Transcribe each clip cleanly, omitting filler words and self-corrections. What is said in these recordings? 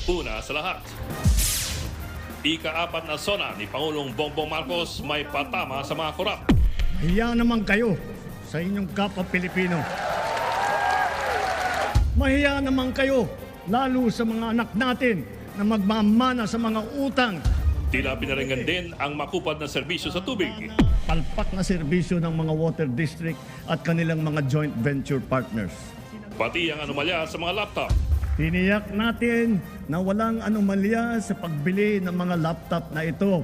Una sa lahat, ika-4 na sona ni Pangulong Bongbong Marcos may patama sa mga korap. Hiya naman kayo sa inyong kapwa Pilipino. Mahiya naman kayo, lalo sa mga anak natin na magmamana sa mga utang. Tila pinaringgan din ang makupad na serbisyo sa tubig. Palpak na serbisyo ng mga water district at kanilang mga joint venture partners. Pati ang anomalya sa mga laptop. Tiniyak natin na walang anomalya sa pagbili ng mga laptop na ito.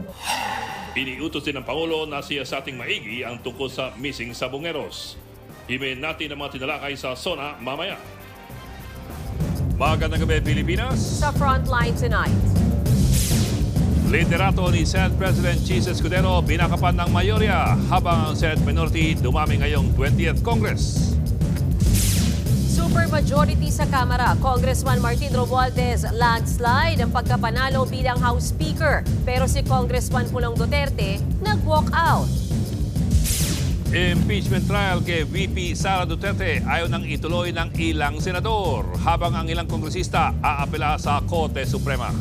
Iniutos din ng Pangulo na siya sa ating maigi ang tungkol sa missing sabongeros. Himayin natin ang mga tinalakay sa SONA mamaya. Magandang gabi, Pilipinas. Sa Frontline tonight. Liderato ni Senate President Chis Escudero binakapan ng mayorya habang ang Senate Minority dumami ngayong 20th Congress. Supermajority sa Kamara, Congressman Martin Romualdez landslide ang pagkapanalo bilang House Speaker. Pero si Congressman Pulong Duterte nag-walk out. Impeachment trial kay VP Sara Duterte ayaw nang ituloy ng ilang senador habang ang ilang kongresista aapela sa Korte Suprema.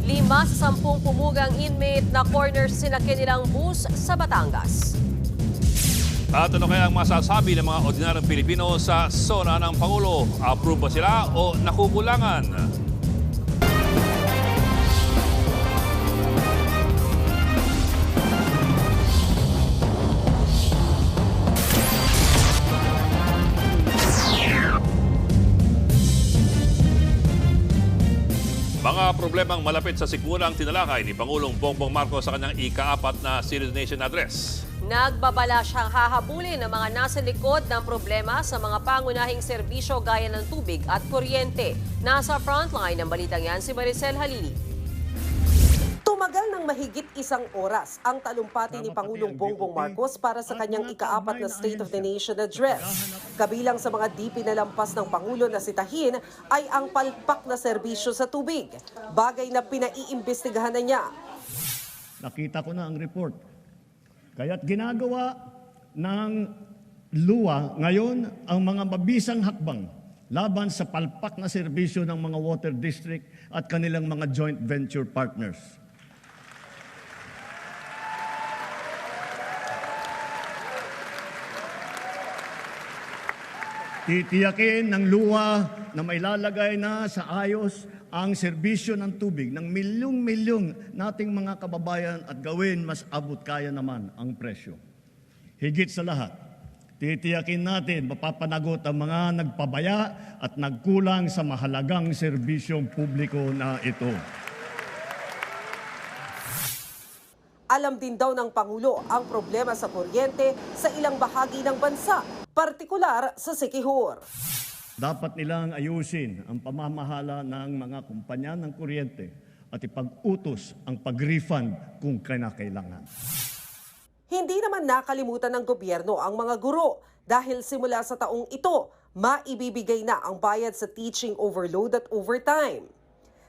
5 sa 10 pumugang inmate na corner sinakyan nilang bus sa Batangas. At ano kaya ang masasabi ng mga ordinaryong Pilipino sa SONA ng Pangulo? Approve ba sila o nakukulangan? Mga problemang malapit sa sikmura ang tinalakay ni Pangulong Bongbong Marcos sa kanyang ika-4 na State of the Nation Address. Nagbabala siyang hahabulin ng mga nasa likod ng problema sa mga pangunahing serbisyo gaya ng tubig at kuryente. Nasa frontline ng balitang yan si Maricel Halili. Tumagal ng mahigit 1 oras ang talumpati ni Pangulong Bongbong Marcos para sa kanyang ika-4 na State of the Nation Address. Kabilang sa mga di pinalampas ng Pangulo na sitahin ay ang palpak na serbisyo sa tubig, bagay na pinaiimbestigahan na niya. Nakita ko na ang report. Kaya't ginagawa ng luwa ngayon ang mga mabisang hakbang laban sa palpak na serbisyo ng mga water district at kanilang mga joint venture partners. Titiyakin ng luwa na mailalagay na sa ayos ang serbisyo ng tubig ng milyong-milyong nating mga kababayan at gawin mas abot kaya naman ang presyo. Higit sa lahat, titiyakin natin mapapanagot ang mga nagpabaya at nagkulang sa mahalagang serbisyong publiko na ito. Alam din daw ng Pangulo ang problema sa kuryente sa ilang bahagi ng bansa, partikular sa Siquijor. Dapat nilang ayusin ang pamamahala ng mga kumpanya ng kuryente at ipag-utos ang pag-refund kung kinakailangan. Hindi naman nakalimutan ng gobyerno ang mga guro dahil simula sa taong ito, maibibigay na ang bayad sa teaching overload at overtime.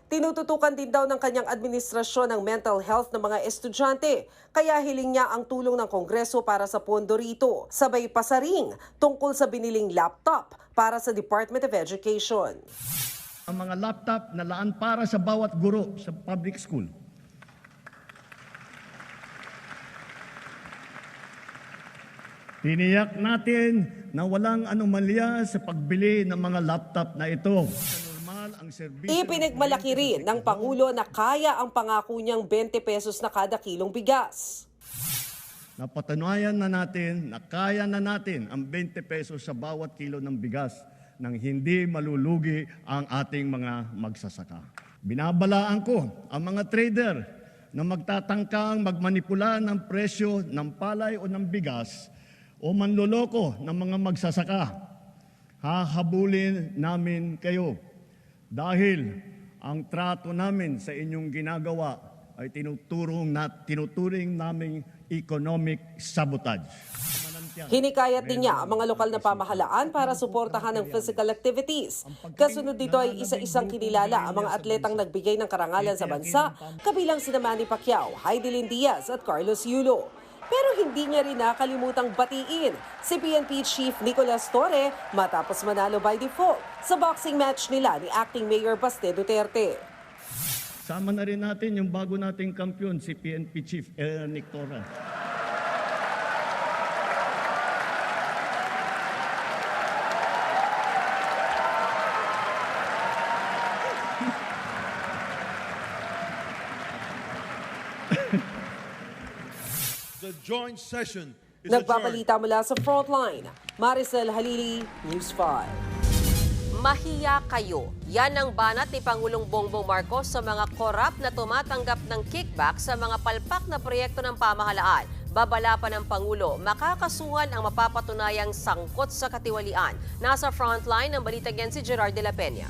Tinututukan din daw ng kanyang administrasyon ang mental health ng mga estudyante, kaya hiling niya ang tulong ng Kongreso para sa pondo rito. Sabay pasaring tungkol sa biniling laptop para sa Department of Education. Ang mga laptop na laan para sa bawat guro sa public school. Tiniyak natin na walang anomalya sa pagbili ng mga laptop na ito. Ipinagmalaki rin ng Pangulo na kaya ang pangako niyang 20 pesos na kada kilong bigas. Napatunayan na natin na kaya na natin ang 20 pesos sa bawat kilo ng bigas nang hindi malulugi ang ating mga magsasaka. Binabalaan ko ang mga trader na magtatangkang magmanipula ng presyo ng palay o ng bigas o manloloko ng mga magsasaka. Hahabulin namin kayo. Dahil ang trato namin sa inyong ginagawa ay tinuturing naming economic sabotage. Hinikayat din niya ang mga lokal na pamahalaan para suportahan ang physical activities. Kasunod dito ay isa-isang kinilala ang mga atletang nagbigay ng karangalan sa bansa, kabilang sina Manny Pacquiao, Heidelin Diaz at Carlos Yulo. Pero hindi niya rin nakalimutang batiin si PNP Chief Nicolas Torre matapos manalo by default sa boxing match nila ni Acting Mayor Baste Duterte. Sama na rin natin yung bago nating kampiyon, si PNP Chief Nick Torre. The joint session is adjourned. Nagbabalita mula sa Frontline, Maricel Halili, News 5. Mahiya kayo. Yan ang banat ni Pangulong Bongbong Marcos sa mga korap na tumatanggap ng kickback sa mga palpak na proyekto ng pamahalaan. Babala pa ng Pangulo, makakasuhan ang mapapatunayang sangkot sa katiwalian. Nasa frontline ng balitang yan si Gerard de la Peña.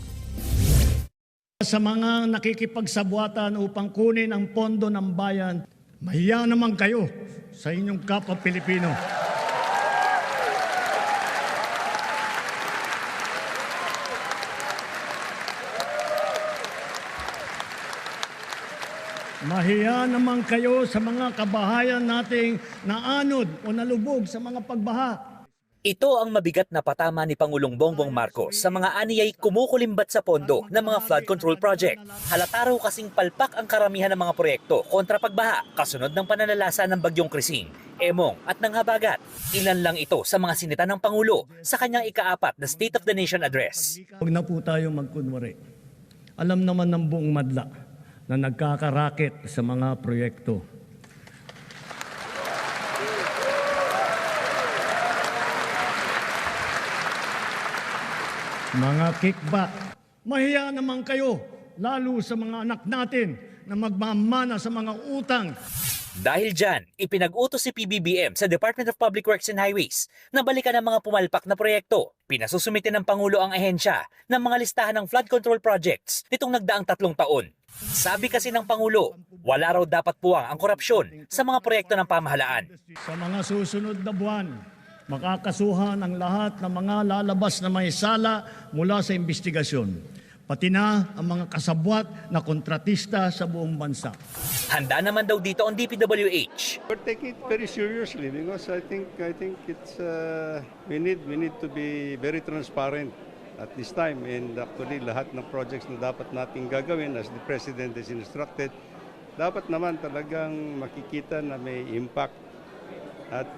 Sa mga nakikipagsabwatan upang kunin ang pondo ng bayan, mahiya naman kayo sa inyong kapwa Pilipino. Mahiya naman kayo sa mga kabahayan nating naanod o nalubog sa mga pagbaha. Ito ang mabigat na patama ni Pangulong Bongbong Marcos sa mga aniyay kumukulimbat sa pondo ng mga flood control project. Halata raw kasing palpak ang karamihan ng mga proyekto kontra pagbaha kasunod ng pananalasa ng Bagyong Krising, Emong at ng Habagat. Ilan lang ito sa mga sinita ng Pangulo sa kanyang ika-4 na State of the Nation Address. Huwag na po tayo magkunwari. Alam naman ng buong madla na nagkakaraket sa mga proyekto. Mga kickback. Mahiya naman kayo, lalo sa mga anak natin na magmamana sa mga utang. Dahil dyan, ipinag-utos si PBBM sa Department of Public Works and Highways na balikan ang mga pumalpak na proyekto. Pinasusumitin ng Pangulo ang ahensya ng mga listahan ng flood control projects nitong nagdaang 3 taon. Sabi kasi ng Pangulo, wala raw dapat puwang ang korupsyon sa mga proyekto ng pamahalaan. Sa mga susunod na buwan, makakasuhan ang lahat ng mga lalabas na may sala mula sa investigasyon, pati na ang mga kasabwat na kontratista sa buong bansa. Handa naman daw dito ang DPWH. We're taking it very seriously because I think it's we need to be very transparent at this time, and actually lahat ng projects na dapat nating gagawin as the President is instructed, dapat naman talagang makikita na may impact at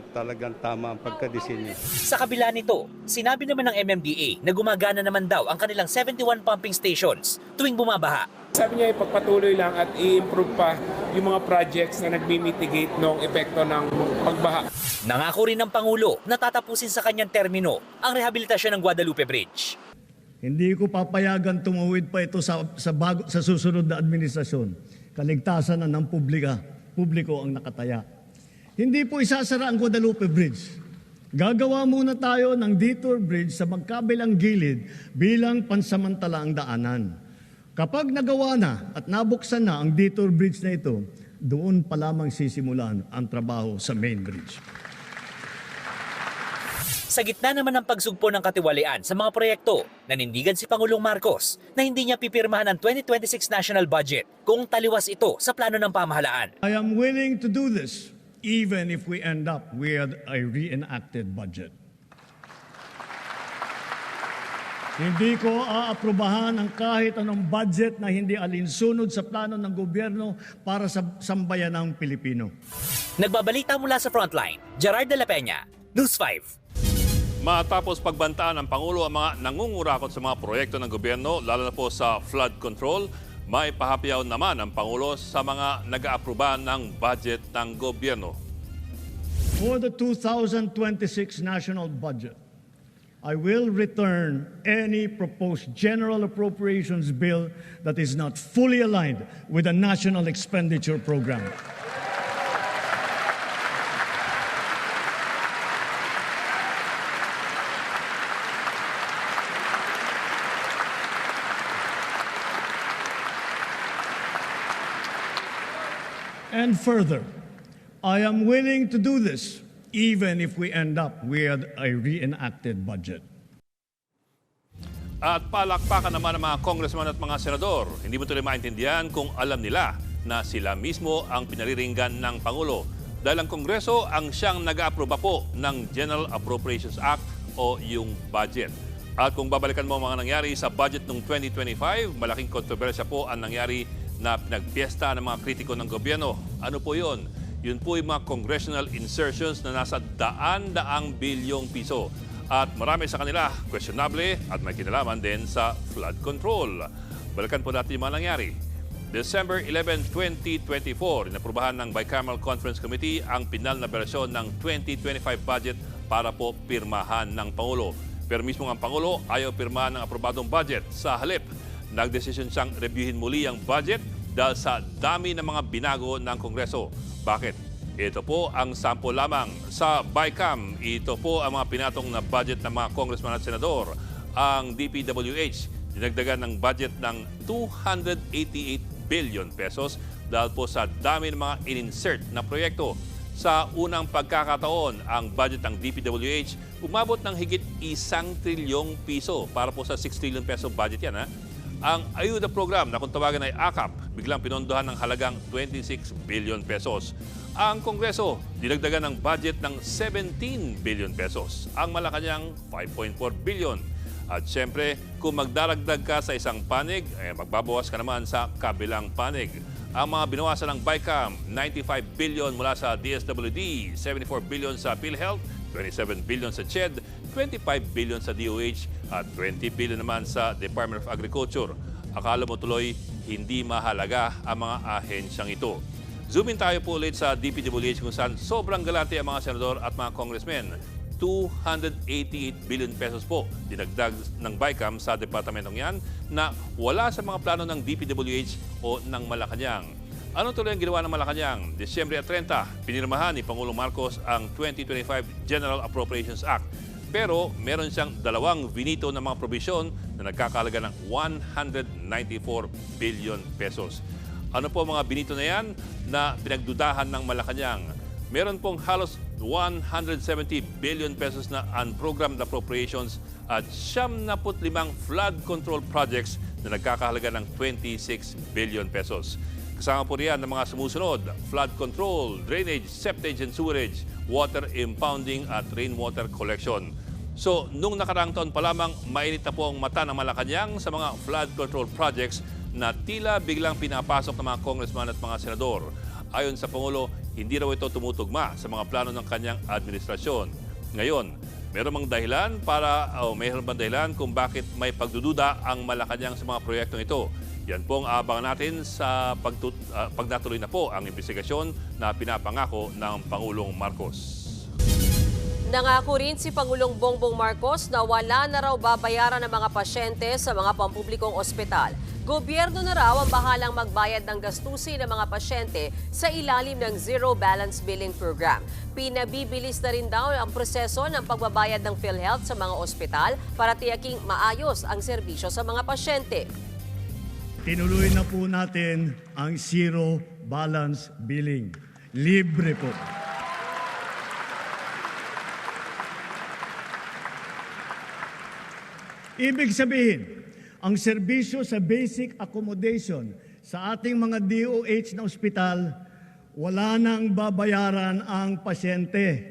talagang tama ang pagkadisenyo. Sa kabila nito, sinabi naman ng MMDA na gumagana naman daw ang kanilang 71 pumping stations tuwing bumabaha. Sabi niya ipagpatuloy lang at i-improve pa yung mga projects na nagmi-mitigate ng epekto ng pagbaha. Nangako rin ng Pangulo na tatapusin sa kanyang termino ang rehabilitasyon ng Guadalupe Bridge. Hindi ko papayagan tumawid pa ito sa susunod na administrasyon. Kaligtasan na ng publiko ang nakataya. Hindi po isasara ang Guadalupe Bridge. Gagawa muna tayo ng detour bridge sa magkabilang gilid bilang pansamantalaang daanan. Kapag nagawa na at nabuksan na ang detour bridge na ito, doon pa lamang sisimulan ang trabaho sa main bridge. Sa gitna naman ng pagsugpo ng katiwalian sa mga proyekto, nanindigan si Pangulong Marcos na hindi niya pipirmahan ang 2026 national budget kung taliwas ito sa plano ng pamahalaan. I am willing to do this even if we end up with a reenacted budget. Hindi ko aaprubahan ang kahit anong budget na hindi alinsunod sa plano ng gobyerno para sa sambayanang Pilipino. Nagbabalita mula sa Frontline, Gerard de la Peña, News 5. Matapos pagbantaan ng Pangulo ang mga nangungurakot sa mga proyekto ng gobyerno, lalo na po sa flood control, may pahapyaw naman ang Pangulo sa mga nag-aapruba ng budget ng gobyerno. For the 2026 national budget, I will return any proposed general appropriations bill that is not fully aligned with the national expenditure program. And further, I am willing to do this even if we end up with a reenacted budget. At palakpakan naman ng mga congressman at mga senador. Hindi mo tuloy maintindihan kung alam nila na sila mismo ang pinariringgan ng Pangulo. dahil ang Kongreso ang siyang nag-aaproba po ng General Appropriations Act o yung budget. At kung babalikan mo ang mga nangyari sa budget ng 2025, malaking kontrobersya po ang nangyari na pinagpiesta ng mga kritiko ng gobyerno. Ano po yun? Yun po yung mga congressional insertions na nasa daan-daang bilyong piso. At marami sa kanila questionable at may kinalaman din sa flood control. Balikan po natin yung mga nangyari. December 11, 2024, inaprubahan ng Bicameral Conference Committee ang pinal na bersyon ng 2025 budget para po pirmahan ng Pangulo. Pero mismo ang Pangulo ayaw pirmahan ng aprobadong budget. Sa halip, nagdesisyon siyang reviewin muli ang budget dahil sa dami ng mga binago ng Kongreso. Bakit? Ito po ang sample lamang. Sa BICAM, ito po ang mga pinatong na budget ng mga congressman at senador. Ang DPWH, dinagdagan ng budget ng 288 billion pesos dahil po sa dami ng mga in-insert na proyekto. Sa unang pagkakataon, ang budget ng DPWH umabot ng higit 1 trilyong piso para po sa 6 trillion peso budget yan. Ang ayuda program na kung tawagan ay AKAP, biglang pinondohan ng halagang 26 billion pesos. Ang Kongreso, dinagdagan ng budget ng 17 billion pesos. Ang Malacanang, 5.4 billion. At siyempre, kung magdaragdag ka sa isang panig, magbabawas ka naman sa kabilang panig. Ang mga binawasan ng BICAM, 95 billion mula sa DSWD, 74 billion sa PhilHealth, 27 billion sa CHED, 25 billion sa DOH at 20 billion naman sa Department of Agriculture. Akala mo tuloy, hindi mahalaga ang mga ahensyang ito. Zoom in tayo po ulit sa DPWH kung saan sobrang galante ang mga senador at mga congressmen. 288 billion pesos po dinagdag ng BICAM sa departamentong yan na wala sa mga plano ng DPWH o ng Malacanang. Ano tuloy ang ginawa ng Malacanang? Disyembre 30, pinirmahan ni Pangulong Marcos ang 2025 General Appropriations Act. Pero meron siyang dalawang vinito ng mga probisyon na nagkakalaga ng 194 billion pesos. Ano po mga binito na yan na pinagdudahan ng Malacanang? Meron pong halos 170 billion pesos na unprogrammed appropriations at 75 flood control projects na nagkakahalaga ng 26 billion pesos. Kasama po riyan ng mga sumusunod, flood control, drainage, septage and sewerage, water impounding at rainwater collection. So, nung nakaraang taon pa lamang, mainit na po ang mata ng Malacanang sa mga flood control projects na tila biglang pinapasok ng mga congressman at mga senador. Ayon sa Pangulo, hindi raw ito tumutugma sa mga plano ng kanyang administrasyon. Ngayon, mayroon bang dahilan kung bakit may pagdududa ang Malacanang sa mga proyektong ito? Yan po ang abangan natin sa pag natuloy na po ang investigasyon na pinapangako ng Pangulong Marcos. Nangako rin si Pangulong Bongbong Marcos na wala na raw babayaran ng mga pasyente sa mga pampublikong ospital. Gobyerno na raw ang bahalang magbayad ng gastusin ng mga pasyente sa ilalim ng Zero Balance Billing Program. Pinabibilis na rin daw ang proseso ng pagbabayad ng PhilHealth sa mga ospital para tiyaking maayos ang serbisyo sa mga pasyente. Tinuloy na po natin ang Zero Balance Billing. Libre po. Ibig sabihin, ang serbisyo sa basic accommodation sa ating mga DOH na ospital, wala nang babayaran ang pasyente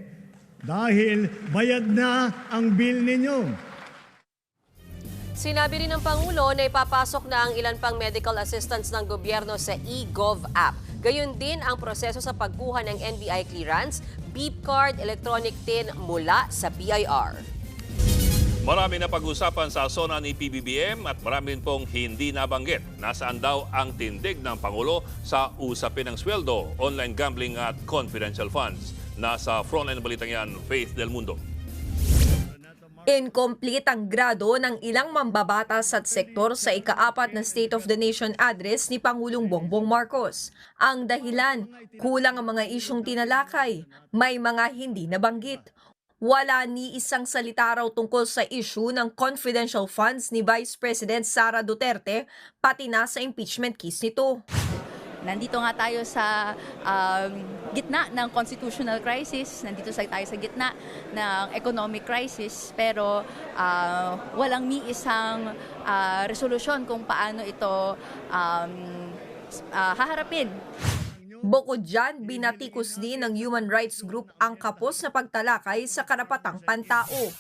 dahil bayad na ang bill ninyo. Sinabi rin ng Pangulo na ipapasok na ang ilan pang medical assistance ng gobyerno sa eGov app. Gayon din ang proseso sa pagkuha ng NBI clearance, beep card, electronic tin mula sa BIR. Marami na pag-usapan sa SONA ni PBBM at marami rin pong hindi nabanggit. Nasaan daw ang tindig ng Pangulo sa usapin ng sweldo, online gambling at confidential funds? Nasa frontline ng balitang yan, Faith Del Mundo. Incomplete ang grado ng ilang mambabatas at sektor sa ika-4 na State of the Nation address ni Pangulong Bongbong Marcos. Ang dahilan, kulang ang mga isyong tinalakay, may mga hindi nabanggit. Wala ni isang salita raw tungkol sa issue ng confidential funds ni Vice President Sara Duterte, pati na sa impeachment case nito. Nandito nga tayo sa gitna ng constitutional crisis, nandito tayo sa gitna ng economic crisis, pero walang ni isang resolusyon kung paano ito haharapin. Bukod dyan, binatikos din ng human rights group ang kapos na pagtalakay sa karapatang pantao.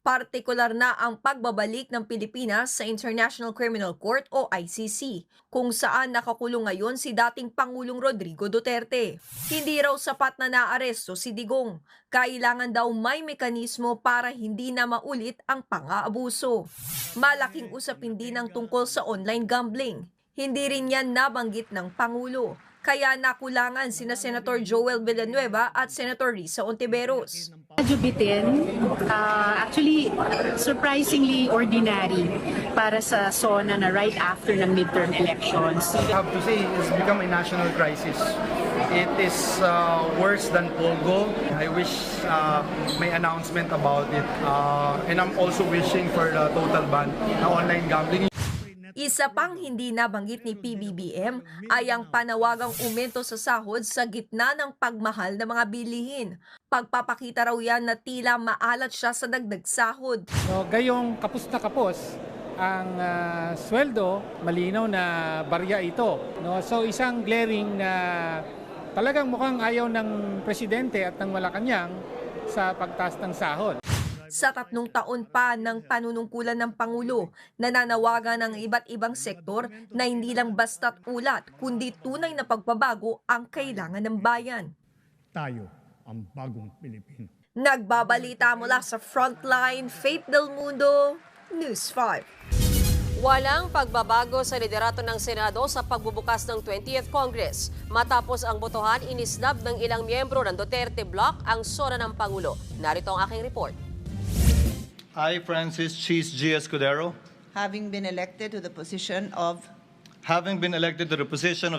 Partikular na ang pagbabalik ng Pilipinas sa International Criminal Court o ICC, kung saan nakakulong ngayon si dating Pangulong Rodrigo Duterte. Hindi raw sapat na naaresto si Digong. Kailangan daw may mekanismo para hindi na maulit ang pang-aabuso. Malaking usapin din ang tungkol sa online gambling. Hindi rin yan nabanggit ng Pangulo. Kaya nakulangan sina Senator Joel Villanueva at Senator Risa Ontiveros. Jubitin, actually surprisingly ordinary para sa SONA na right after ng midterm elections. I have to say it's become a national crisis. It is worse than Pogo. I wish may announcement about it. And I'm also wishing for the total ban ng online gambling. Isa pang hindi nabanggit ni PBBM ay ang panawagang umento sa sahod sa gitna ng pagmahal ng mga bilihin. Pagpapakita raw yan na tila maalat siya sa dagdag sahod. No, gayong kapos na kapos ang sweldo, malinaw na barya ito. No? So isang glaring na talagang mukhang ayaw ng presidente at ng Malacanang sa pagtaas ng sahod. Sa 3 taon pa ng panunungkulan ng Pangulo, nananawagan ng iba't ibang sektor na hindi lang basta't ulat, kundi tunay na pagbabago ang kailangan ng bayan. Tayo ang bagong Pilipino. Nagbabalita mula sa Frontline, Faith Del Mundo, News 5. Walang pagbabago sa liderato ng Senado sa pagbubukas ng 20th Congress. Matapos ang botohan, inisnab ng ilang miyembro ng Duterte Bloc ang sora ng Pangulo. Narito ang aking report. I, Francis Cheese G. Escudero, having been elected to the position of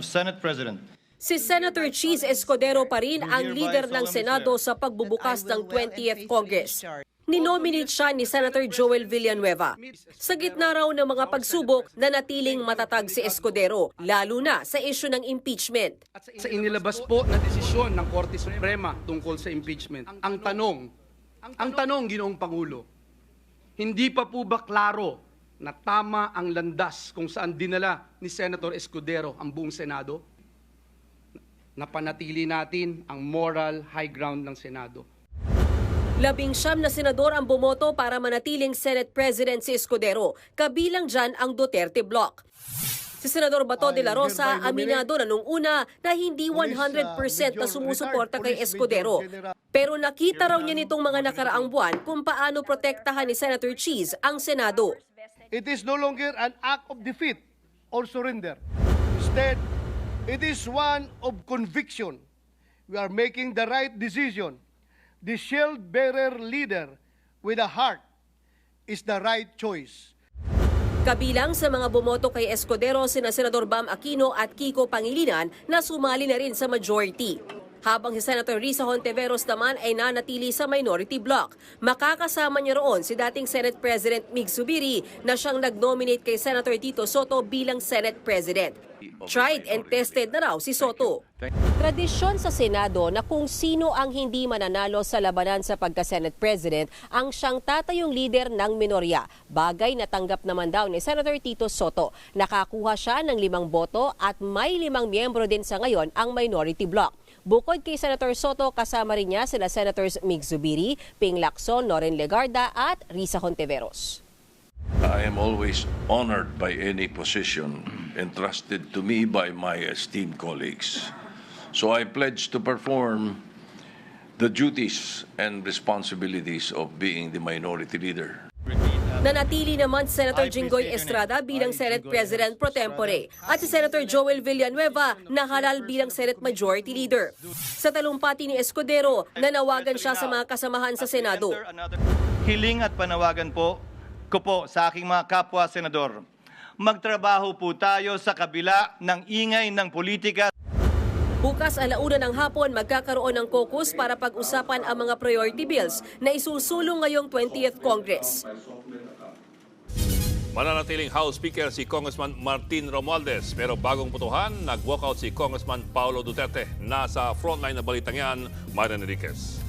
Senate President. Si Senator Cheese Escudero pa rin ang leader ng Senado sa pagbubukas ng 20th Congress. Ninominate siya ni Senator Joel Villanueva. Sa gitna raw ng mga pagsubok, nanatiling matatag si Escudero, lalo na sa isyu ng impeachment. Sa inilabas po na desisyon ng Korte Suprema tungkol sa impeachment, ang tanong, Ginoong Pangulo, hindi pa po ba klaro na tama ang landas kung saan dinala ni Senator Escudero ang buong Senado? Napanatili natin ang moral high ground ng Senado. 19 na senador ang bumoto para manatiling Senate President si Escudero, kabilang dyan ang Duterte Bloc. Si Senador Bato de la Rosa aminado na nung una na hindi 100% na sumusuporta kay Escudero. Pero nakita raw niya nitong mga nakaraang buwan kung paano protektahan ni Senator Cheese ang Senado. It is no longer an act of defeat or surrender. Instead, it is one of conviction. We are making the right decision. The shield-bearer leader with a heart is the right choice. Kabilang sa mga bumoto kay Escudero sina Senador Bam Aquino at Kiko Pangilinan na sumali na rin sa majority. Habang si Senator Risa Hontiveros naman ay nanatili sa minority bloc. Makakasama niya roon si dating Senate President Mig Zubiri na siyang nag-nominate kay Senator Tito Soto bilang Senate President. Tried and tested na raw si Soto. Tradisyon sa Senado na kung sino ang hindi mananalo sa labanan sa pagka-Senate President ang siyang tatayong leader ng minorya. Bagay na tanggap naman daw ni Senator Tito Soto. Nakakuha siya ng 5 boto at may 5 miyembro din sa ngayon ang minority bloc. Bukod kay Senator Soto, kasama rin niya sila Senators Mig Zubiri, Ping Lacson, Noren Legarda at Risa Hontiveros. I am always honored by any position entrusted to me by my esteemed colleagues. So I pledge to perform the duties and responsibilities of being the minority leader. Nanatili naman Senator Jinggoy Estrada bilang Senate President pro tempore at si Senator Joel Villanueva nahalal bilang Senate Majority Leader. Sa talumpati ni Escudero, nanawagan siya sa mga kasamahan sa Senado. Hiling at panawagan ko po sa aking mga kapwa senador. Magtrabaho po tayo sa kabila ng ingay ng politika. Bukas 1:00 ng hapon magkakaroon ng caucus para pag-usapan ang mga priority bills na isusulong ngayong 20th Congress. Mananatiling House Speaker si Congressman Martin Romualdez pero bagong putuhan, nag-walkout si Congressman Paulo Duterte. Nasa frontline na balitang yan, Myron Enriquez.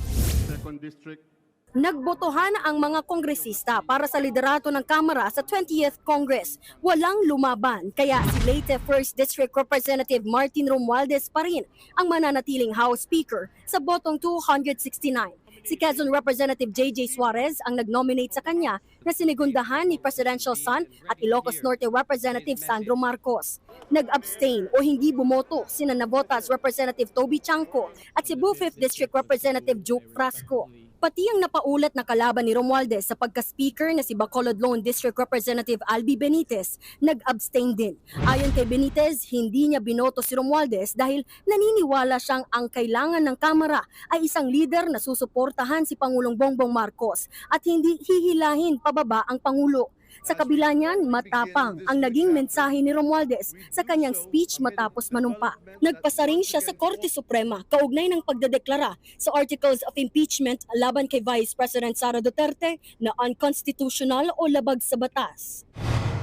Nagbotohan ang mga kongresista para sa liderato ng Kamara sa 20th Congress. Walang lumaban, kaya si Leyte 1st District Representative Martin Romualdez pa rin ang mananatiling House Speaker sa botong 269. Si Quezon Representative J.J. Suarez ang nag-nominate sa kanya na sinigundahan ni Presidential son at Ilocos Norte Representative Sandro Marcos. Nag-abstain o hindi bumoto sina Navotas Representative Toby Chanco at Cebu 5th District Representative Juke Frasco. Pati ang napaulat na kalaban ni Romualdez sa pagka-speaker na si Bacolod Lone District Representative Albi Benitez, nag-abstain din. Ayon kay Benitez, hindi niya binoto si Romualdez dahil naniniwala siyang ang kailangan ng Kamara ay isang leader na susuportahan si Pangulong Bongbong Marcos at hindi hihilahin pababa ang Pangulo. Sa kabila niyan, matapang ang naging mensahe ni Romualdez sa kanyang speech matapos manumpa. Nagpasaring siya sa Korte Suprema kaugnay ng pagdedeklara sa Articles of Impeachment laban kay Vice President Sara Duterte na unconstitutional o labag sa batas.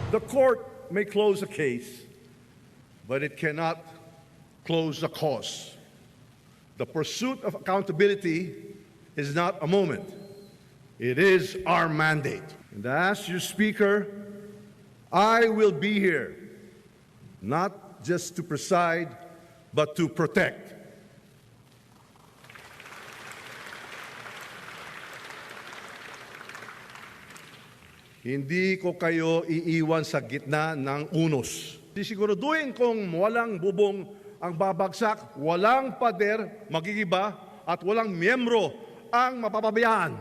The court may close a case, but it cannot close a cause. The pursuit of accountability is not a moment. It is our mandate. And as your Speaker, I will be here, not just to preside, but to protect. Hindi ko kayo iiwan sa gitna ng unos. Sisiguraduhin kong walang bubong ang babagsak, walang pader, magigiba, at walang miyembro ang mapapabayaan.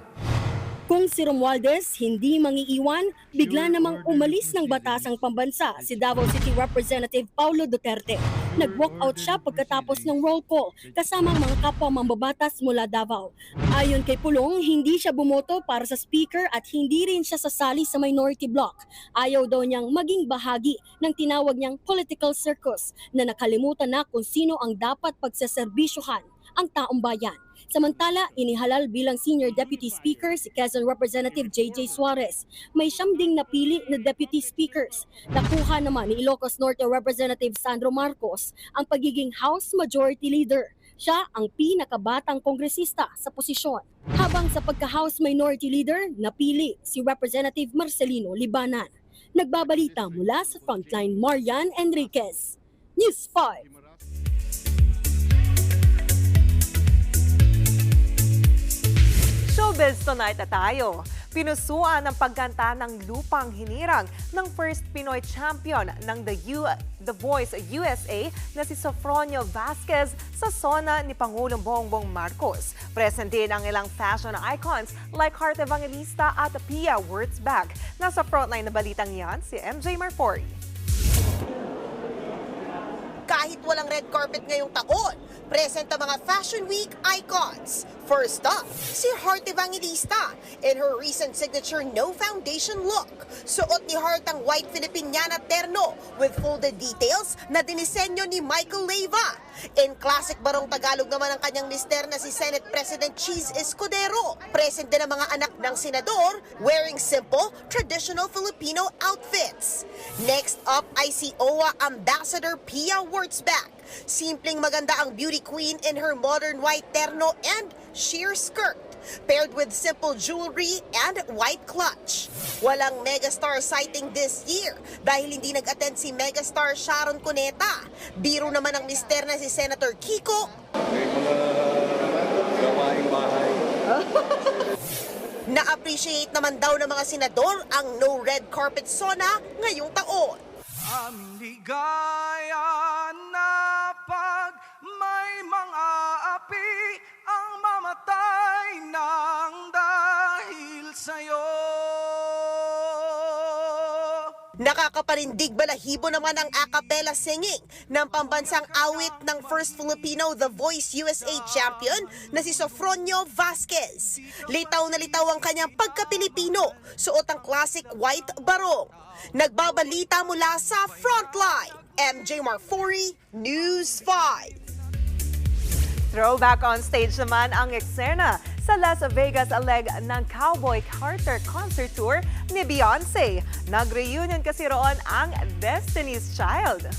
Kung si Romualdez hindi mangiiwan, bigla namang umalis ng batasang pambansa si Davao City Representative Paulo Duterte. Nag-walkout siya pagkatapos ng roll call kasama ang mga kapwa mambabatas mula Davao. Ayon kay Pulong, hindi siya bumoto para sa speaker at hindi rin siya sasali sa minority bloc. Ayaw daw niyang maging bahagi ng tinawag niyang political circus na nakalimutan na kung sino ang dapat pagsaserbisyuhan, ang taong bayan. Samantala, inihalal bilang Senior Deputy Speaker si Quezon Representative J.J. Suarez. May 7 ding napili na Deputy Speakers. Nakuha naman ni Ilocos Norte Representative Sandro Marcos ang pagiging House Majority Leader. Siya ang pinakabatang kongresista sa posisyon. Habang sa pagka-House Minority Leader, napili si Representative Marcelino Libanan. Nagbabalita mula sa Frontline, Marian Enriquez. News 5. Showbiz tonight na tayo. Pinusuan ang pagkanta ng Lupang Hinirang ng first Pinoy champion ng The Voice USA na si Sofronio Vasquez sa sona ni Pangulong Bongbong Marcos. Present din ang ilang fashion icons like Heart Evangelista at Pia Wurtzbach. Nasa frontline na balitang yan si MJ Marfori. Kahit walang red carpet ngayong taon, present ang mga Fashion Week icons. First up, si Heart Evangelista in her recent signature no foundation look. Suot ni Heart ang white Filipiniana terno with folded details na dinisenyo ni Michael Leyva. In classic barong Tagalog naman ang kanyang mister na si Senate President Cheese Escudero. Present din ang mga anak ng senador wearing simple, traditional Filipino outfits. Next up ay si OWA Ambassador Pia Wurtzbach. Simpleng maganda ang beauty queen in her modern white terno and sheer skirt, paired with simple jewelry and white clutch. Walang megastar sighting this year dahil hindi nag-attend si megastar Sharon Cuneta. Biro naman ang mister na si Senator Kiko. May mga gawaing bahay. Na-appreciate naman daw ng mga senador ang no red carpet sona ngayong taon. Aming ligaya na pag may mga api ang mamatay ng dahil sa'yo. Nakakaparindig balahibo naman ang a cappella singing ng pambansang awit ng First Filipino The Voice USA champion na si Sofronio Vasquez. Litaw na litaw ang kanyang pagka-Pilipino, suot ang classic white barong. Nagbabalita mula sa Frontline, MJ Marfori, News 5. Throwback on stage naman ang eksena sa Las Vegas leg ng Cowboy Carter Concert Tour ni Beyonce. Nag-reunion kasi roon ang Destiny's Child.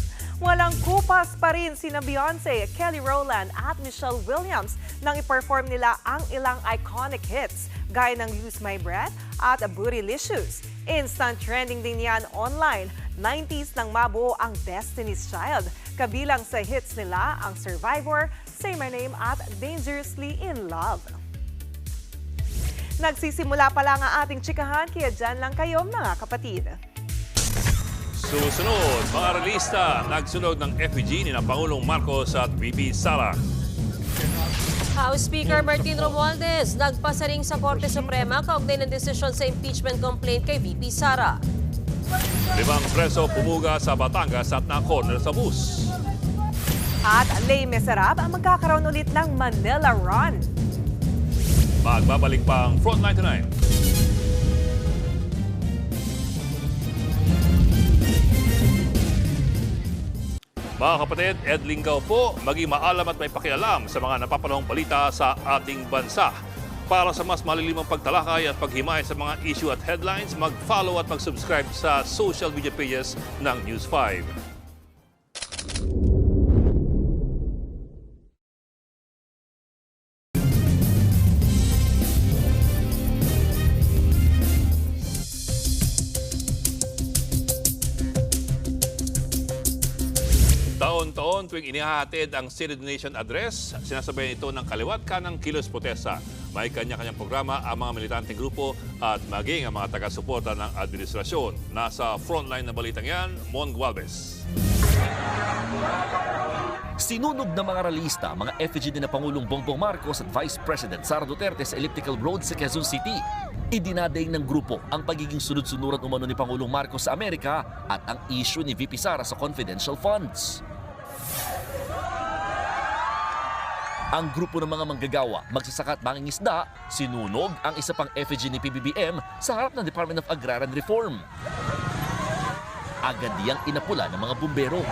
Walang kupas pa rin sina Beyonce, Kelly Rowland at Michelle Williams nang i-perform nila ang ilang iconic hits. gaya ng Lose My Breath at Bootylicious. Instant trending din yan online. 90s nang mabuo ang Destiny's Child. Kabilang sa hits nila ang Survivor, Say My Name at Dangerously in Love. Nagsisimula pa lang ang ating chikahan, kaya dyan lang kayo mga kapatid. Susunod, mga aralista, nagsunog ng effigy ni Pangulong Marcos at VP Sara. House Speaker Martin Romualdez nagpasaring sa Korte Suprema kaugnay ng desisyon sa impeachment complaint kay VP Sara. 5 preso pumuga sa Batangas at na-corner sa bus. At Les Miserables ang magkakaroon ulit ng Manila Run. Magbabalik pa ang Frontline Tonight. Mga kapatid, Ed Lingaw po, maging maalam at may pakialam sa mga napapanahong balita sa ating bansa. Para sa mas malilimang pagtalakay at paghimay sa mga issue at headlines, mag-follow at mag-subscribe sa social media pages ng News 5. Taon-taon tuwing inihahatid ang State of the Nation Address, sinasabayan ito ng kaliwat kanang kilos protesta. May kanya-kanyang programa ang mga militanteng grupo at maging ang mga taga-suporta ng administrasyon. Nasa frontline na balitang yan, Mon Gualvez. Sinunog ng mga ralista, mga effigy ni na Pangulong Bongbong Marcos at Vice President Sara Duterte sa Elliptical Road sa Quezon City. Idinadaing ng grupo ang pagiging sunod-sunuran umano ni Pangulong Marcos sa Amerika at ang issue ni VP Sara sa confidential funds. Ang grupo ng mga manggagawa, magsasaka at mangingisda, sinunog ang isa pang effigy ni PBBM sa harap ng Department of Agrarian Reform. Agad diyang inapula ng mga bumbero.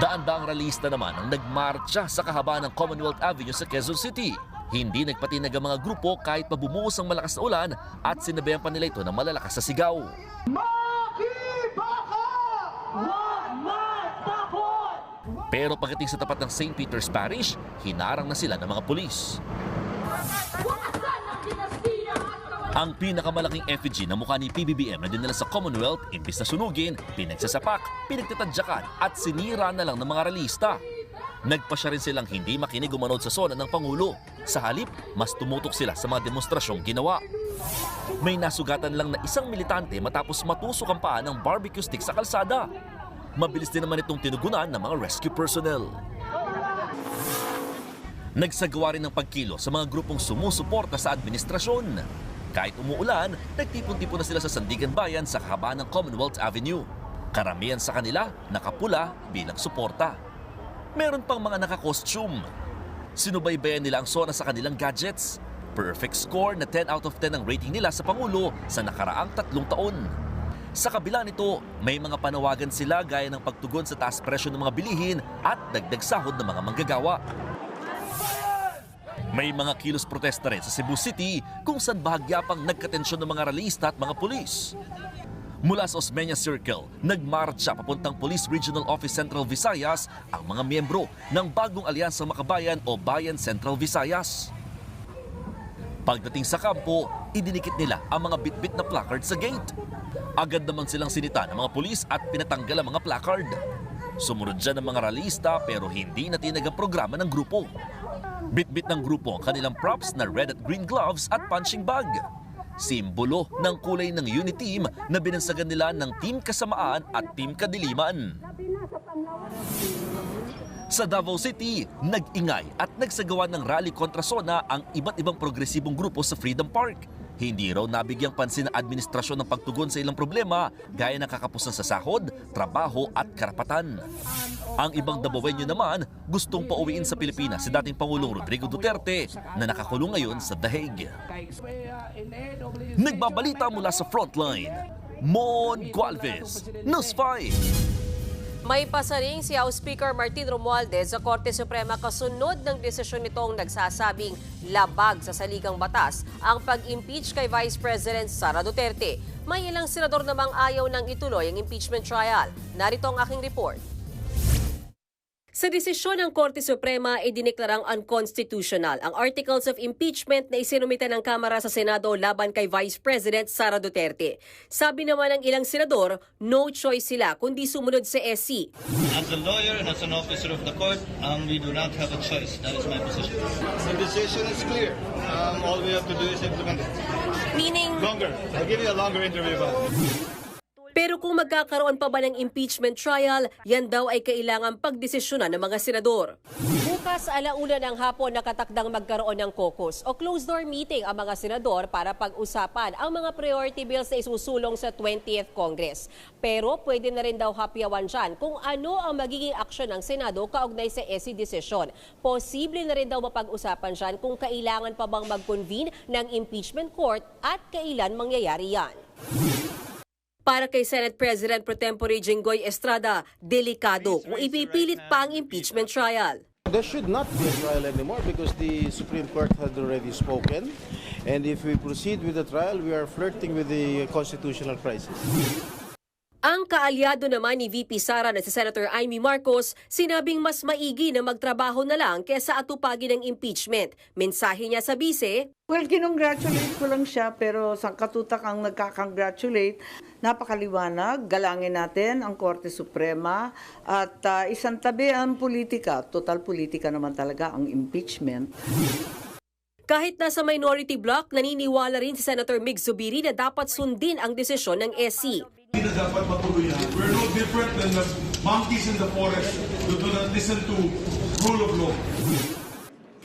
Daan-daang ralista naman ang nagmarcha sa kahabaan ng Commonwealth Avenue sa Quezon City. Hindi nagpatinag ang mga grupo kahit pabumuhos ang malakas na ulan at sinabayan pa nila ito ng malalakas na sigaw. Pero pagdating sa tapat ng St. Peter's Parish, hinarang na sila ng mga pulis. Ang pinakamalaking effigy na mukha ni PBBM na dinala sa Commonwealth, imbis na sunugin, pinagsasapak, pinagtatadyakan at sinira na lang ng mga ralista. Nagpasya rin silang hindi makinig umanod sa sona ng Pangulo. Sa halip, mas tumutok sila sa mga demonstrasyong ginawa. May nasugatan lang na isang militante matapos matusok ang paa ng barbecue stick sa kalsada. Mabilis din naman itong tinugunan ng mga rescue personnel. Nagsagawa rin ng pagkilo sa mga grupong sumusuporta sa administrasyon. Kahit umuulan, nagtipon-tipon na sila sa Sandigan Bayan sa kahabaan ng Commonwealth Avenue. Karamihan sa kanila nakapula bilang suporta. Meron pang mga naka-costume. Sinubaybayan nila ang sona sa kanilang gadgets. Perfect score na 10 out of 10 ang rating nila sa Pangulo sa nakaraang 3 taon. Sa kabila nito, may mga panawagan sila gaya ng pagtugon sa taas presyo ng mga bilihin at dagdag sahod ng mga manggagawa. May mga kilos protesta rin sa Cebu City kung saan bahagya pang nagkatensyon ng mga ralista at mga pulis. Mula sa Osmeña Circle, nagmarcha papuntang Police Regional Office Central Visayas ang mga miyembro ng bagong Alyansang Makabayan o Bayan Central Visayas. Pagdating sa kampo, idinikit nila ang mga bitbit na placard sa gate. Agad naman silang sinita ng mga pulis at pinatanggal ang mga placard. Sumunod dyan ang mga ralista pero hindi natinag ang programa ng grupo. Bitbit ng grupo ang kanilang props na red at green gloves at punching bag. Simbolo ng kulay ng unit team na binansagan nila ng Team Kasamaan at Team Kadiliman. Sa Davao City, nag-ingay at nagsagawa ng rally kontra SONA ang iba't ibang progresibong grupo sa Freedom Park. Hindi raw nabigyang pansin ng administrasyon ng pagtugon sa ilang problema gaya ng kakapusan sa sahod, trabaho at karapatan. Ang ibang Davaoenyo naman gustong pauwiin sa Pilipinas si dating Pangulong Rodrigo Duterte na nakakulong ngayon sa The Hague. Nagbabalita mula sa Frontline, Mon Gualvez, News 5. May pasaring si House Speaker Martin Romualdez sa Korte Suprema kasunod ng desisyon nitong nagsasabing labag sa saligang batas ang pag-impeach kay Vice President Sara Duterte. May ilang senador namang ayaw nang ituloy ang impeachment trial. Narito ang aking report. Sa desisyon ng Korte Suprema ay dineklarang unconstitutional ang articles of impeachment na isinumite ng Kamara sa Senado laban kay Vice President Sara Duterte. Sabi naman ng ilang senador, no choice sila kundi sumunod sa SC. As a lawyer and as an officer of the court, we do not have a choice. That is my position. The decision is clear. All we have to do is implement it. Meaning? Longer. I'll give you a longer interview about it. Pero kung magkakaroon pa ba ng impeachment trial, yan daw ay kailangan pagdesisyonan ng mga senador. Bukas 1:00 ng hapon nakatakdang magkaroon ng caucus o closed-door meeting ang mga senador para pag-usapan ang mga priority bills na isusulong sa 20th Congress. Pero pwede na rin daw hapyawan dyan kung ano ang magiging aksyon ng Senado kaugnay sa SC decision. Posible na rin daw mapag-usapan dyan kung kailangan pa bang mag-convene ng impeachment court at kailan mangyayari yan. Para kay Senate President Pro Tempore Jinggoy Estrada, delikado kung ipipilit pa ang impeachment trial. There should not be a trial anymore because the Supreme Court had already spoken. And if we proceed with the trial, we are flirting with the constitutional crisis. Ang kaalyado naman ni VP Sara na si Senator Amy Marcos, sinabing mas maigi na magtrabaho na lang kesa atupagin ng impeachment. Mensahe niya sa bise, well, kinongratulate ko lang siya pero sangkatutak ang nagkakongratulate. Napakaliwanag, galangin natin ang Korte Suprema at isang tabi ang politika. Total politika naman talaga ang impeachment. Kahit nasa minority bloc, naniniwala rin si Senator Mig Zubiri na dapat sundin ang desisyon ng SC. Hindi na dapat matuloy yan. We're no different than the monkeys in the forest who do not listen to rule of law.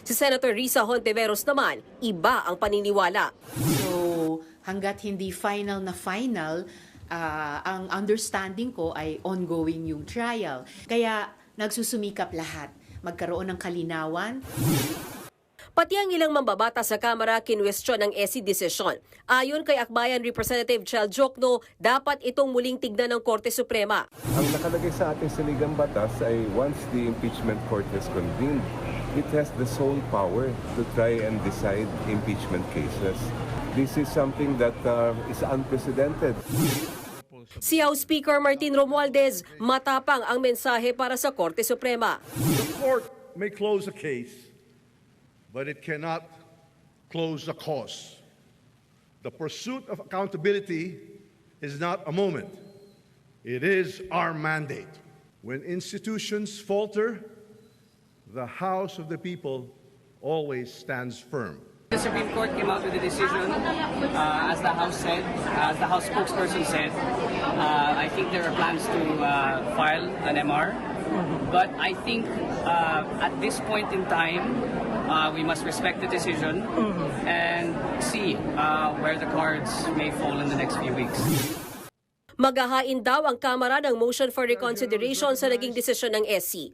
Si Senator Risa Hontiveros naman, iba ang paniniwala. So, hanggat hindi final, ang understanding ko ay ongoing yung trial. Kaya nagsusumikap lahat. Magkaroon ng kalinawan. Pati ang ilang mambabata sa Kamara kinwestiyon ng SC decision. Ayon kay Akbayan Representative Chel Jokno, dapat itong muling tignan ng Korte Suprema. Ang nakalagay sa ating saligang batas ay once the impeachment court has convened, it has the sole power to try and decide impeachment cases. This is something that is unprecedented. Si House Speaker Martin Romualdez, matapang ang mensahe para sa Korte Suprema. The court may close a case, but it cannot close a cause. The pursuit of accountability is not a moment. It is our mandate. When institutions falter, the House of the people always stands firm. The Supreme Court came out with a decision, as the House said, as the House spokesperson said. I think there are plans to file an MR. But I think at this point in time, we must respect the decision and see where the cards may fall in the next few weeks. Maghahain daw ang Kamara ng motion for reconsideration sa naging desisyon ng SC.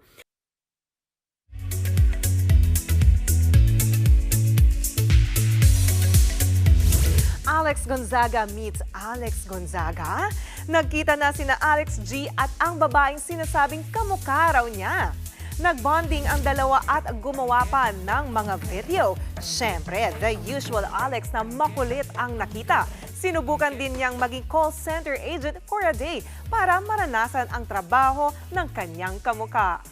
Alex Gonzaga meets Alex Gonzaga. Nagkita na sina Alex G at ang babaeng sinasabing kamukha raw niya. Nagbonding ang dalawa at gumawa pa ng mga video. Siyempre, the usual Alex na makulit ang nakita. Sinubukan din niyang maging call center agent for a day para maranasan ang trabaho ng kanyang kamukha.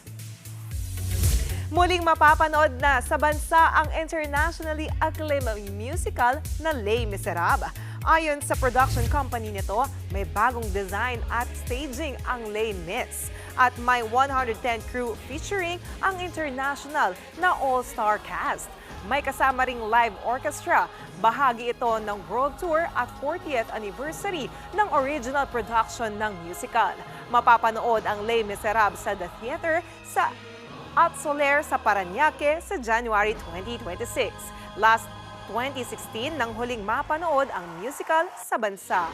Muling mapapanood na sa bansa ang internationally acclaimed musical na Les Miserables. Ayon sa production company nito, may bagong design at staging ang Les Mis. At may 110 crew featuring ang international na all-star cast. May kasama ring live orchestra. Bahagi ito ng World Tour at 40th anniversary ng original production ng musical. Mapapanood ang Les Miserables sa The Theater at Soler sa Parañaque sa January 2026. Last 2016 nang huling mapanood ang musical sa bansa.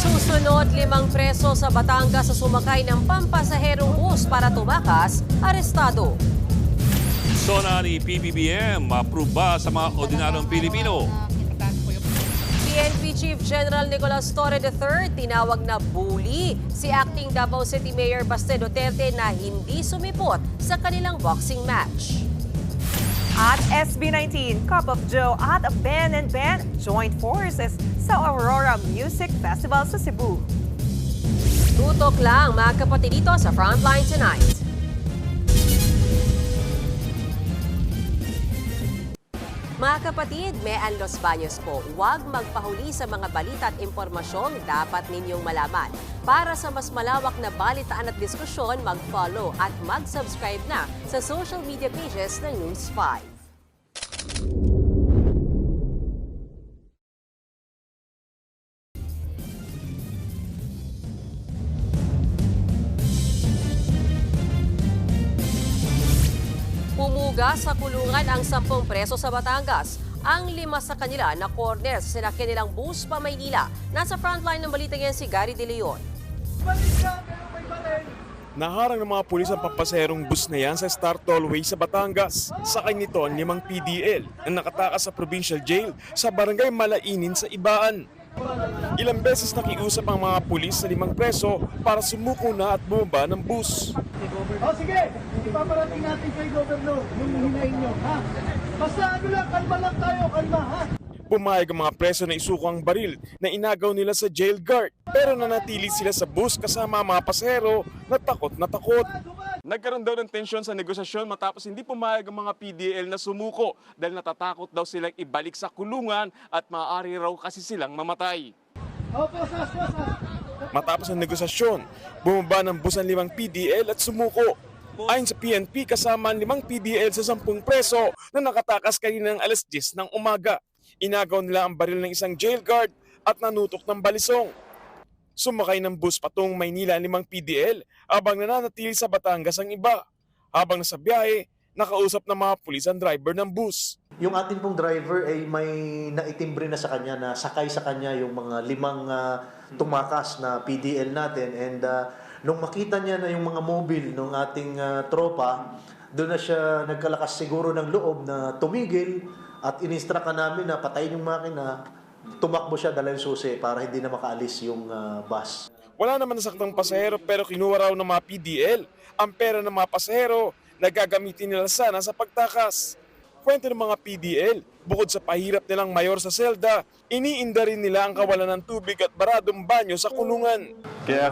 Susunod, 5 preso sa Batangas sa sumakay ng pampasaherong bus para tumakas, arestado. Sona ni PBBM, apruba sa mga ordinaryong Pilipino. PNP Chief General Nicolas Torre III tinawag na bully si Acting Davao City Mayor Baste Duterte na hindi sumipot sa kanilang boxing match. At SB19, Cup of Joe at Ben and Ben joined forces sa Aurora Music Festival sa Cebu. Tutok lang mga kapatid dito sa Frontline Tonight. Mga kapatid, Mean Los Baños po, huwag magpahuli sa mga balita at impormasyong dapat ninyong malaman. Para sa mas malawak na balitaan at diskusyon, mag-follow at mag-subscribe na sa social media pages ng News 5. Pumuga sa kulungan ang 10 preso sa Batangas. Ang 5 sa kanila na corner sa sinakyan nilang bus pa Maynila. Nasa frontline ng balita yan si Gary De Leon. Naharang ng mga pulis ang pampaserong bus na yan sa Star Tollway sa Batangas. Sakay nito ang 5 PDL na nakatakas sa provincial jail sa barangay Malainin sa Ibaan. Ilang beses nakiusap ang mga pulis sa 5 preso para sumuko na at bumaba ng bus. Sige, ipaparating natin kay Governor yung hinahin nyo, ha? Basta lang, kalma lang tayo, kalma, ha? Pumayag ang mga preso na isuko ang baril na inagaw nila sa jail guard. Pero nanatili sila sa bus kasama ang mga pasahero na takot na takot. Nagkaroon daw ng tensyon sa negosasyon matapos hindi pumayag ang mga PDL na sumuko dahil natatakot daw silang ibalik sa kulungan at maaari raw kasi silang mamatay. Matapos ang negosasyon, bumaba ng bus ang 5 PDL at sumuko. Ayon sa PNP, kasama ang 5 PDL sa 10 preso na nakatakas kaninang alas 10 ng umaga. Inagaw nila ang baril ng isang jail guard at nanutok ng balisong. Sumakay ng bus patungong Maynila ang 5 PDL habang nananatili sa Batangas ang iba. Habang nasa biyahe, nakausap ng mga pulis ang driver ng bus. Yung atin pong driver ay may naitimbre na sa kanya na sakay sa kanya yung mga 5 tumakas na PDL natin. And nung makita niya na yung mga mobile ng ating tropa, doon na siya nagkalakas siguro ng loob na tumigil at in-instruct namin na patayin yung makina. Tumakbo siya dala yung susi para hindi na makaalis yung bus. Wala naman nasaktang pasahero pero kinuha raw ng mga PDL ang pera ng mga pasahero na gagamitin nila sana sa pagtakas. Kwento ng mga PDL, bukod sa pahirap nilang mayor sa selda, iniinda rin nila ang kawalan ng tubig at baradong banyo sa kulungan. Kaya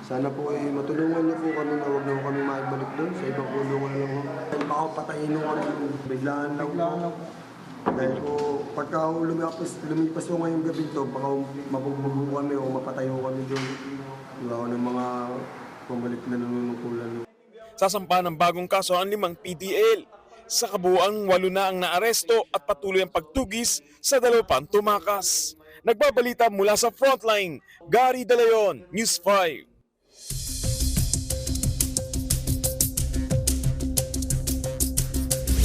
sana po ay matulungan niyo po kami na huwag na kami maibalik doon sa ibang kulungan lang po. Baka patayin nyo kami, biglaan lang po. Dahil po pagka lumipas po ngayong gabi to, baka mabubugo kami o mapatayo kami doon. Wala ko ng mga pumalik na nanunungkulan. Sasampa ng bagong kaso ang 5 PDL. Sa kabuuan, 8 na ang naaresto at patuloy ang pagtugis sa 2 pang tumakas. Nagbabalita mula sa Frontline, Gary De Leon, News 5.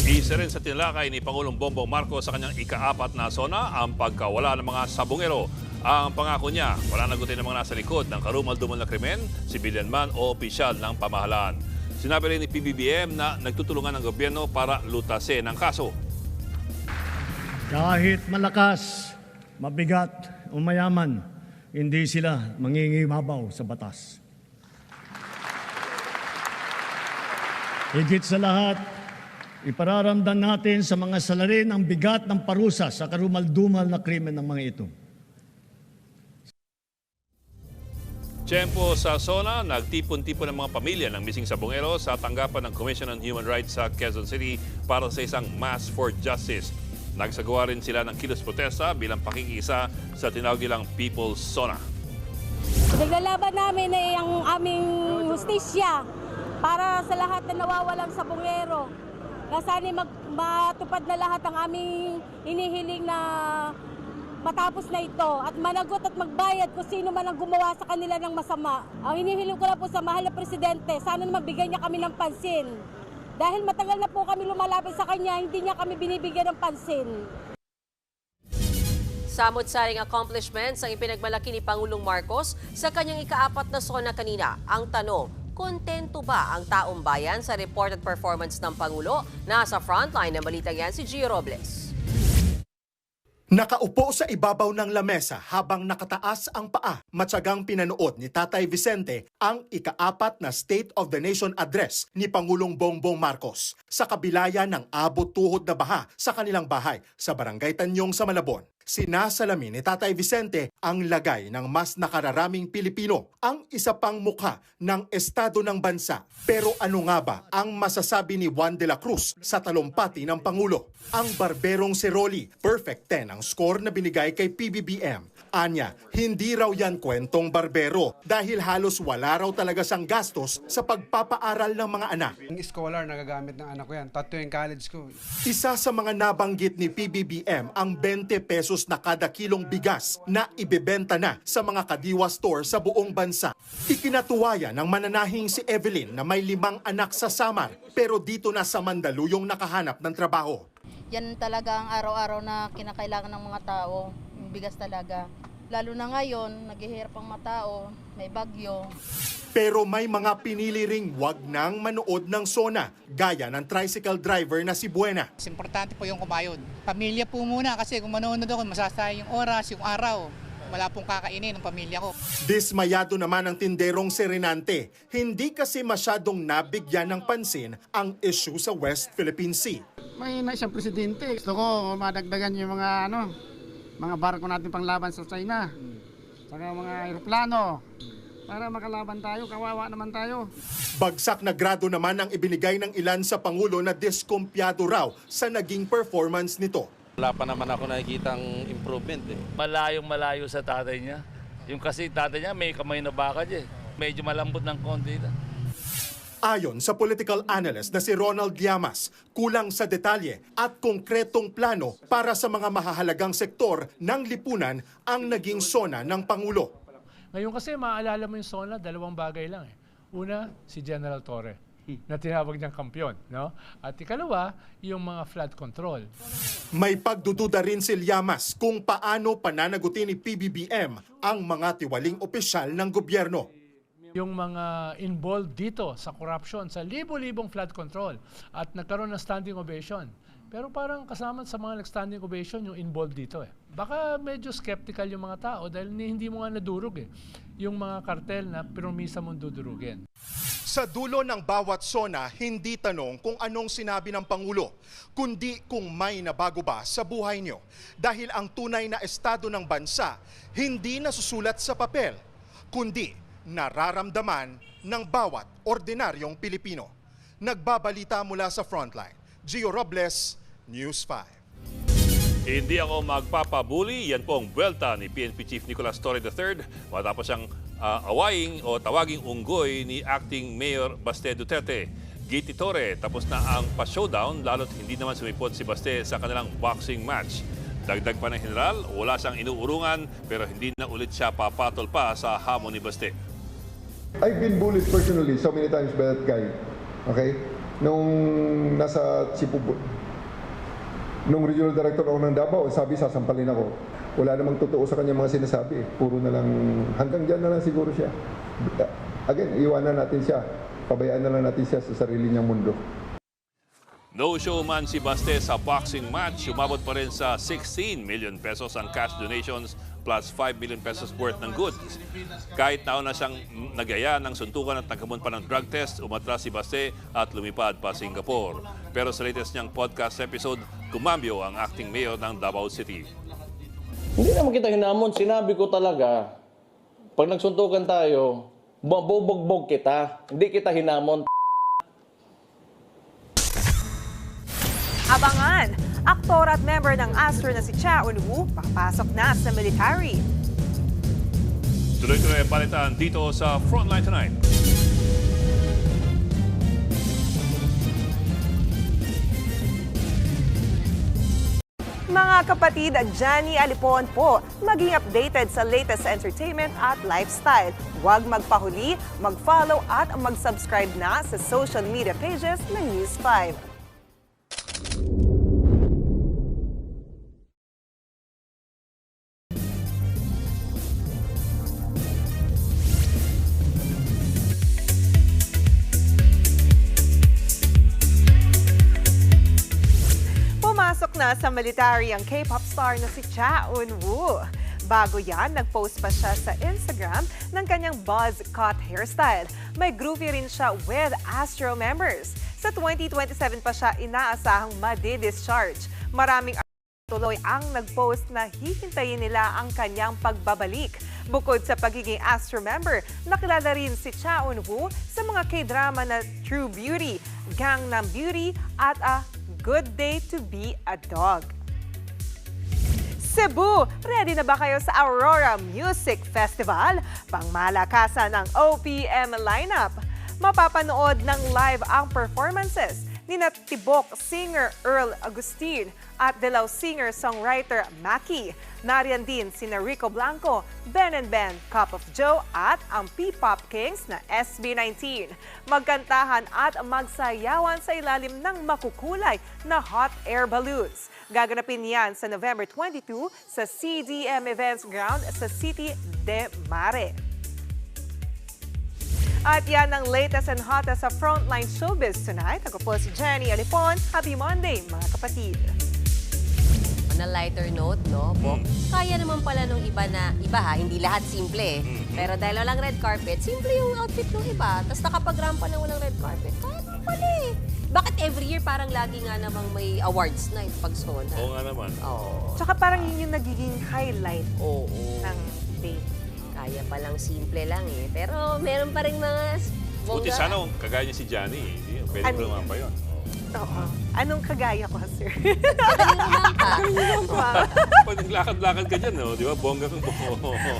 Isa rin sa tinalakay ni Pangulong Bongbong Marcos sa kanyang ika-4 na sona ang pagkawala ng mga sabungero. Ang pangako niya, wala nagutin ng mga nasa likod ng karumal-dumal na krimen, civilian man o opisyal ng pamahalaan. Sinabi rin ni PBBM na nagtutulungan ng gobyerno para lutasin ang kaso. Kahit malakas, mabigat o mayaman, hindi sila mangingibabaw sa batas. Higit sa lahat, ipararamdam natin sa mga salarin ang bigat ng parusa sa karumal-dumal na krimen ng mga ito. Tiyempo sa SONA, nagtipon-tipon ng mga pamilya ng missing sabungero sa tanggapan ng Commission on Human Rights sa Quezon City para sa isang Mass for Justice. Nagsagawa rin sila ng kilos protesta bilang pakikisa sa tinawag nilang People's SONA. Naglalaban namin ay ang aming justisya para sa lahat na nawawalang sabungero. Na sana matupad na lahat ang aming hinihiling na matapos na ito at managot at magbayad kung sino man ang gumawa sa kanila ng masama. Ang hinihiling ko na po sa mahal na Presidente, sana naman bigyan niya kami ng pansin. Dahil matagal na po kami lumalapit sa kanya, hindi niya kami binibigyan ng pansin. Samot-saring accomplishments ang ipinagmalaki ni Pangulong Marcos sa kanyang ika-4 na sona kanina. Ang tanong, kontento ba ang taong bayan sa report at performance ng Pangulo? Nasa frontline ng balitang yan si Gio Robles. Nakaupo sa ibabaw ng lamesa habang nakataas ang paa, matyagang pinanood ni Tatay Vicente ang ika-4 na State of the Nation Address ni Pangulong Bongbong Marcos sa kabilaya ng abot tuhod na baha sa kanilang bahay sa Barangay Tanyong sa Malabon. Sinasalamin ni Tatay Vicente ang lagay ng mas nakararaming Pilipino, ang isa pang mukha ng estado ng bansa. Pero ano nga ba ang masasabi ni Juan de la Cruz sa talumpati ng Pangulo? Ang barberong si Rolly, perfect 10 ang score na binigay kay PBBM. Anya, hindi raw yan kwentong barbero dahil halos wala raw talaga siyang gastos sa pagpapaaral ng mga anak. Yung scholar nagagamit ng anak ko yan, tatlo yung college ko. Isa sa mga nabanggit ni PBBM ang 20 pesos na kada kilong bigas na ibebenta na sa mga kadiwa store sa buong bansa. Ikinatuwaya ng mananahing si Evelyn na may 5 anak sa Samar pero dito na sa Mandaluyong nakahanap ng trabaho. Yan talaga ang araw-araw na kinakailangan ng mga tao, yung bigas talaga. Lalo na ngayon, naghihirap ang mga tao, may bagyo. Pero may mga pinili ring wag nang manood ng SONA, gaya ng tricycle driver na si Buena. Importante po yung kumayod. Pamilya po muna kasi kung manonood ako, masasayang yung oras, yung araw. Wala pong kakainin ng pamilya ko. Dismayado naman ang tinderong si Renante. Hindi kasi masyadong nabigyan ng pansin ang issue sa West Philippine Sea. May na isang presidente. Gusto ko madagdagan yung mga barko natin panglaban sa China. Saka mga aeroplano. Para makalaban tayo, kawawa naman tayo. Bagsak na grado naman ang ibinigay ng ilan sa Pangulo na diskumpiyado raw sa naging performance nito. Wala pa naman ako nakikitang improvement eh. Malayong-malayo sa tatay niya. Yung kasi tatay niya may kamay na baka dyan. Medyo malambot ng konti. Ayon sa political analyst na si Ronald Llamas, kulang sa detalye at konkretong plano para sa mga mahahalagang sektor ng lipunan ang naging SONA ng Pangulo. Ngayon kasi maaalala mo yung SONA, 2 bagay lang eh. Una, si General Torre na tinawag niyang kampyon, no? At ikalawa, yung mga flood control. May pagdududa rin si Llamas kung paano pananagutin ni PBBM ang mga tiwaling opisyal ng gobyerno. Yung mga involved dito sa corruption, sa libo-libong flood control at nagkaroon ng standing ovation. Pero parang kasama sa mga nag-standing ovation yung involved dito eh. Baka medyo skeptical yung mga tao dahil hindi mo nga nadurog eh. Yung mga kartel na pinumisa mong dudurugin. Sa dulo ng bawat SONA, hindi tanong kung anong sinabi ng Pangulo, kundi kung may nabago ba sa buhay nyo. Dahil ang tunay na estado ng bansa, hindi nasusulat sa papel, kundi nararamdaman ng bawat ordinaryong Pilipino. Nagbabalita mula sa Frontline, Gio Robles, News 5. Hindi ako magpapabuli. Yan po ang buwelta ni PNP Chief Nicolas Torre III matapos siyang awaying o tawaging unggoy ni Acting Mayor Baste Duterte. Giti Torre, tapos na ang pa-showdown lalo't hindi naman sumipot si Baste sa kanilang boxing match. Dagdag pa ng general, wala siyang inuurungan pero hindi na ulit siya papatol pa sa hamon ni Baste. I've been bullied personally so many times by that guy. Okay? Nung nasa Cebu, nung regional director ako ng Davao, sabi sasampalin ako. Wala namang totoo sa kanya mga sinasabi. Puro na lang, hanggang dyan na lang siguro siya. Again, iwanan natin siya. Pabayaan na lang natin siya sa sarili niyang mundo. No showman si Baste sa boxing match. Umabot pa rin sa 16 million pesos ang cash donations plus 5 million pesos worth ng goods. Kahit nauna siyang nagaya ng suntukan at nagkamon pa ng drug test, umatras si Baste at lumipad pa Singapore. Pero sa latest niyang podcast episode, kumambyo ang acting mayor ng Davao City. Hindi naman kita hinamon. Sinabi ko talaga, pag nagsuntukan tayo, mabubugbog kita. Hindi kita hinamon. Abangan! Aktor at member ng Astro na si Cha Eun-woo papasok na sa military. Tuloy-tuloy ang balitaan dito sa Frontline Tonight. Mga kapatid, Johnny Alipon po, maging updated sa latest entertainment at lifestyle. Huwag magpahuli, mag-follow at mag-subscribe na sa social media pages ng News 5. Pumasok na sa military ang K-pop star na si Cha Eun-woo. Bago yan, nag-post pa siya sa Instagram ng kanyang buzz cut hairstyle. May groovy rin siya with Astro members. Sa 2027 pa siya inaasahang madi-discharge. Maraming Tuloy ang nag-post na hihintayin nila ang kanyang pagbabalik. Bukod sa pagiging Astro member, nakilala rin si Cha Eun-woo sa mga K-drama na True Beauty, Gangnam Beauty at A Good Day to Be a Dog. Cebu, ready na ba kayo sa Aurora Music Festival? Pangmalakasan ng OPM lineup. Mapapanood ng live ang performances ni Tibok singer Earl Agustin at Dilaw singer-songwriter Maki. Nariyan din sina Rico Blanco, Ben and Ben, Cup of Joe at ang P-Pop Kings na SB19. Magkantahan at magsayawan sa ilalim ng makukulay na hot air balloons. Gaganapin yan sa November 22 sa CDM Events Ground sa City de Mare. At yan ang latest and hottest sa Frontline Showbiz tonight. Ako po si Jenny Alipon. Happy Monday, mga kapatid. On a lighter note, no, Bo? Kaya naman pala nung iba hindi lahat simple. Pero dahil walang red carpet, simple yung outfit ng iba. Tapos nakapag-rampa na walang red carpet. Kaya naman pala eh. Bakit every year parang lagi nga namang may awards night pag Sona? Oo nga naman. Oo. Tsaka parang yun yung nagiging highlight ng day. Kaya palang simple lang eh. Pero meron pa rin mga Buti sana kagaya niya si Johnny. Pwede ko naman pa yun. Oo. Anong kagaya ko, sir? Pag naglakad-lakad ka dyan, no? Di ba? Bongga kang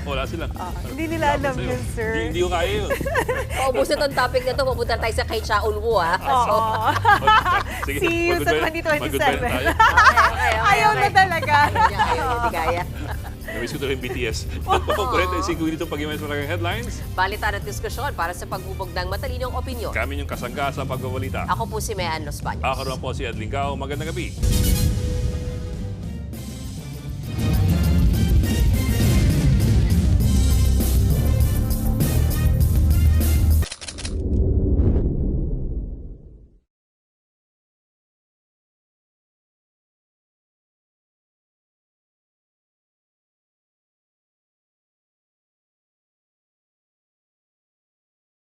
wala silang. Hindi nila alam yun, sir. Hindi ko kaya yun. Paubos na itong topic na to, papunta tayo sa kay Cha Eun-woo, ha? Oo. See you sa 2027. Ayaw na talaga. Ayaw, hindi kaya. Namiss ko ito yung BTS. Pagpapakulit, siguro dito pag-iwan sa mga headlines. Balitan at diskusyon para sa paghubog ng matalinong opinyon. Kami yung kasangga sa pagbabalita. Ako po si Mean Losbaños. Ako naman po si Adling Gao. Magandang gabi.